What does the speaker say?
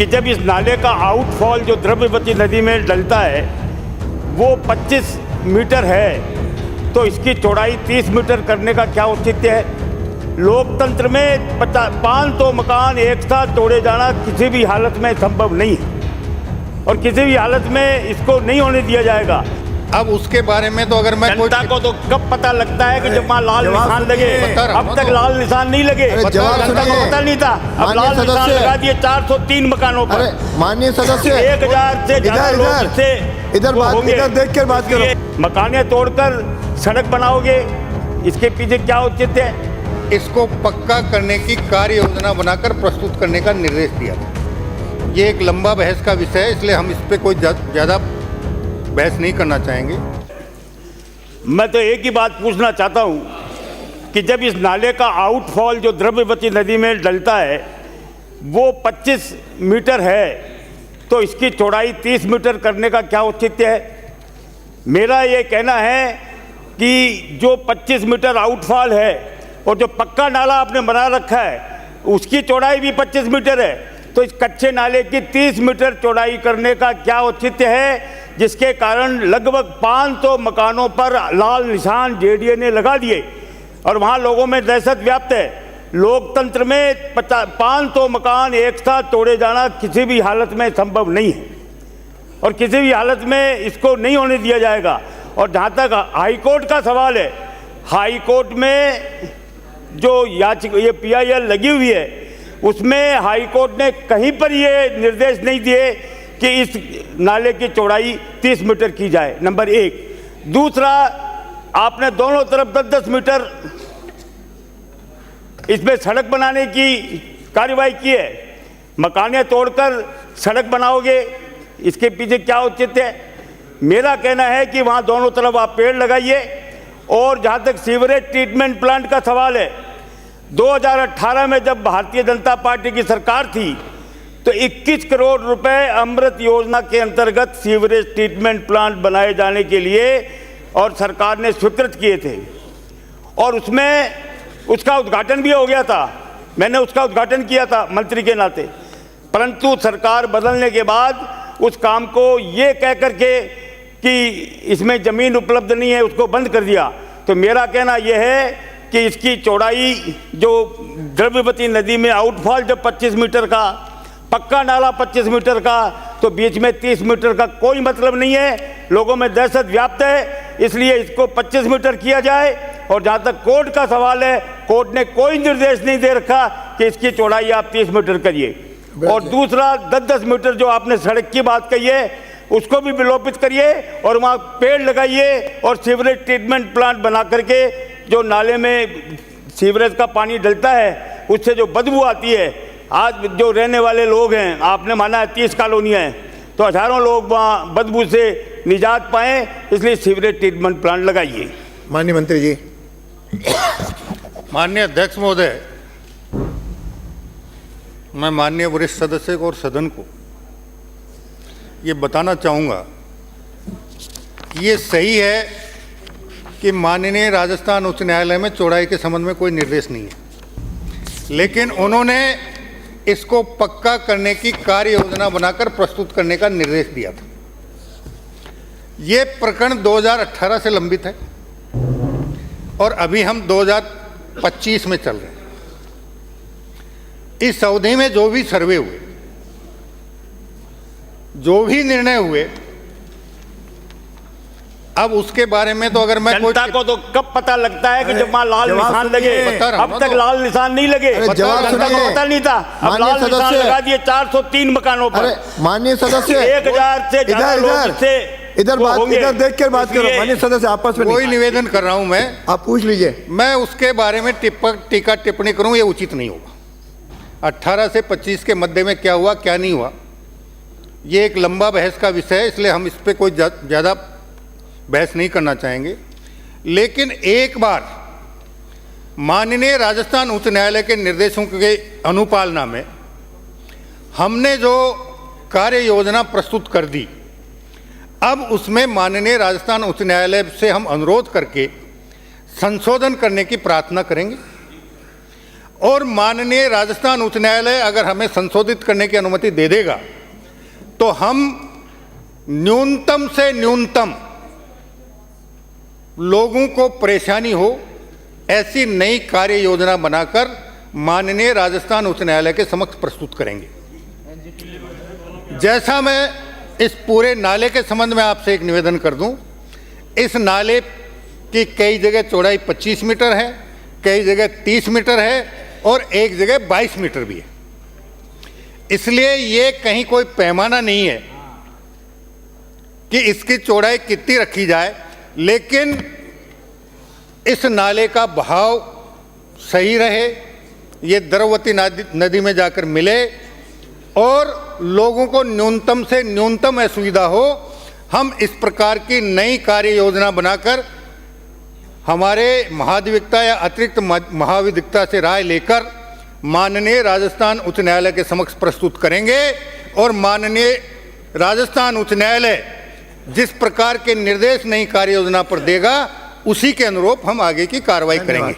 कि जब इस नाले का आउटफॉल जो द्रव्यवती नदी में डलता है वो 25 मीटर है, तो इसकी चौड़ाई 30 मीटर करने का क्या औचित्य है? लोकतंत्र में 500 मकान एक साथ तोड़े जाना किसी भी हालत में संभव नहीं है और किसी भी हालत में इसको नहीं होने दिया जाएगा। अब उसके बारे में तो अगर मैं जनता को तो कब पता लगता है कि जब वहाँ लाल निशान लगे, अब तक लाल निशान नहीं लगे, जनता को पता नहीं था। अब लाल निशान लगा दिए 403 मकानों पर। माननीय सदस्य 1000 से ज्यादा लोग इससे इधर देख कर बात करो। मकाने तोड़कर सड़क बनाओगे, इसके पीछे क्या औचित्य है? इसको पक्का करने की कार्य योजना बनाकर प्रस्तुत करने का निर्देश दिया था। ये एक लंबा बहस का विषय है, इसलिए हम इस पे कोई ज़्यादा बहस नहीं करना चाहेंगे। मैं तो एक ही बात पूछना चाहता हूं कि जब इस नाले का आउटफॉल जो द्रव्यवती नदी में डलता है वो 25 मीटर है, तो इसकी चौड़ाई 30 मीटर करने का क्या औचित्य है? मेरा ये कहना है कि जो 25 मीटर आउटफॉल है और जो पक्का नाला आपने बना रखा है उसकी चौड़ाई भी 25 मीटर है, तो इस कच्चे नाले की 30 मीटर चौड़ाई करने का क्या औचित्य है, जिसके कारण लगभग 500 मकानों पर लाल निशान जेडीए ने लगा दिए और वहाँ लोगों में दहशत व्याप्त है। लोकतंत्र में 500 मकान एक साथ तोड़े जाना किसी भी हालत में संभव नहीं है और किसी भी हालत में इसको नहीं होने दिया जाएगा। और जहाँ तक हाईकोर्ट का सवाल है, हाईकोर्ट में जो याचिका ये PIL लगी हुई है उसमें हाईकोर्ट ने कहीं पर ये निर्देश नहीं दिए कि इस नाले की चौड़ाई 30 मीटर की जाए, नंबर एक। दूसरा, आपने दोनों तरफ 10-10 मीटर इसमें सड़क बनाने की कार्रवाई की है। मकाने तोड़कर सड़क बनाओगे, इसके पीछे क्या औचित्य है? मेरा कहना है कि वहाँ दोनों तरफ आप पेड़ लगाइए। और जहाँ तक सीवरेज ट्रीटमेंट प्लांट का सवाल है, 2018 में जब भारतीय जनता पार्टी की सरकार थी तो 21 करोड़ रुपए अमृत योजना के अंतर्गत सीवरेज ट्रीटमेंट प्लांट बनाए जाने के लिए और सरकार ने स्वीकृत किए थे और उसमें उसका उद्घाटन भी हो गया था। मैंने उसका उद्घाटन किया था मंत्री के नाते, परंतु सरकार बदलने के बाद उस काम को ये कह करके कि इसमें ज़मीन उपलब्ध नहीं है उसको बंद कर दिया। तो मेरा कहना यह है कि इसकी चौड़ाई जो द्रव्यवती नदी में आउटफॉल जब 25 मीटर का, पक्का नाला 25 मीटर का, तो बीच में 30 मीटर का कोई मतलब नहीं है। लोगों में दहशत व्याप्त है, इसलिए इसको 25 मीटर किया जाए। और जहाँ तक कोर्ट का सवाल है, कोर्ट ने कोई निर्देश नहीं दे रखा कि इसकी चौड़ाई आप 30 मीटर करिए। और दूसरा, 10-10 मीटर जो आपने सड़क की बात कही है उसको भी विलोपित करिए और वहाँ पेड़ लगाइए और सीवरेज ट्रीटमेंट प्लांट बना करके जो नाले में सीवरेज का पानी डलता है उससे जो बदबू आती है, आज जो रहने वाले लोग हैं, आपने माना है 30 कॉलोनियाँ हैं, तो हजारों लोग वहाँ बदबू से निजात पाएँ, इसलिए सीवरेज ट्रीटमेंट प्लांट लगाइए। माननीय मंत्री जी। माननीय अध्यक्ष महोदय, मैं माननीय वरिष्ठ सदस्य को और सदन को ये बताना चाहूँगा कि ये सही है कि माननीय राजस्थान उच्च न्यायालय में चौड़ाई के संबंध में कोई निर्देश नहीं है, लेकिन उन्होंने इसको पक्का करने की कार्य योजना बनाकर प्रस्तुत करने का निर्देश दिया था। ये प्रकरण 2018 से लंबित है और अभी हम 2025 में चल रहे हैं। इस अवधि में जो भी सर्वे हुए, जो भी निर्णय हुए, अब उसके बारे में तो अगर मैं जनता को तो कब पता लगता है कि जब वहाँ लाल निशान लगे, अब तक लाल निशान नहीं लगे, जनता को पता नहीं था। अब लाल निशान लगा दिए 403 मकानों पर। माननीय सदस्य 1000 से ज्यादा लोग इससे इधर देख कर बात करो। माननीय सदस्य आपस में कोई निवेदन कर रहा हूं मैं, आप पूछ लीजिए। मैं उसके बारे में टीका टिप्पणी करूं ये उचित नहीं होगा। 18 से 25 के मध्य में क्या हुआ क्या नहीं हुआ, ये एक लंबा बहस का विषय है, इसलिए हम इस पर कोई ज़्यादा बहस नहीं करना चाहेंगे। लेकिन एक बार माननीय राजस्थान उच्च न्यायालय के निर्देशों के अनुपालना में हमने जो कार्य योजना प्रस्तुत कर दी, अब उसमें माननीय राजस्थान उच्च न्यायालय से हम अनुरोध करके संशोधन करने की प्रार्थना करेंगे और माननीय राजस्थान उच्च न्यायालय अगर हमें संशोधित करने की अनुमति दे देगा तो हम न्यूनतम से न्यूनतम लोगों को परेशानी हो ऐसी नई कार्य योजना बनाकर माननीय राजस्थान उच्च न्यायालय के समक्ष प्रस्तुत करेंगे। जैसा मैं इस पूरे नाले के संबंध में आपसे एक निवेदन कर दूं, इस नाले की कई जगह चौड़ाई 25 मीटर है, कई जगह 30 मीटर है और एक जगह 22 मीटर भी है। इसलिए ये कहीं कोई पैमाना नहीं है कि इसकी चौड़ाई कितनी रखी जाए, लेकिन इस नाले का बहाव सही रहे, ये द्रववती नदी में जाकर मिले और लोगों को न्यूनतम से न्यूनतम असुविधा हो। हम इस प्रकार की नई कार्य योजना बनाकर हमारे महाधिवक्ता या अतिरिक्त महाधिवक्ता से राय लेकर माननीय राजस्थान उच्च न्यायालय के समक्ष प्रस्तुत करेंगे और माननीय राजस्थान उच्च न्यायालय जिस प्रकार के निर्देश नई कार्य योजना पर देगा उसी के अनुरूप हम आगे की कार्रवाई करेंगे।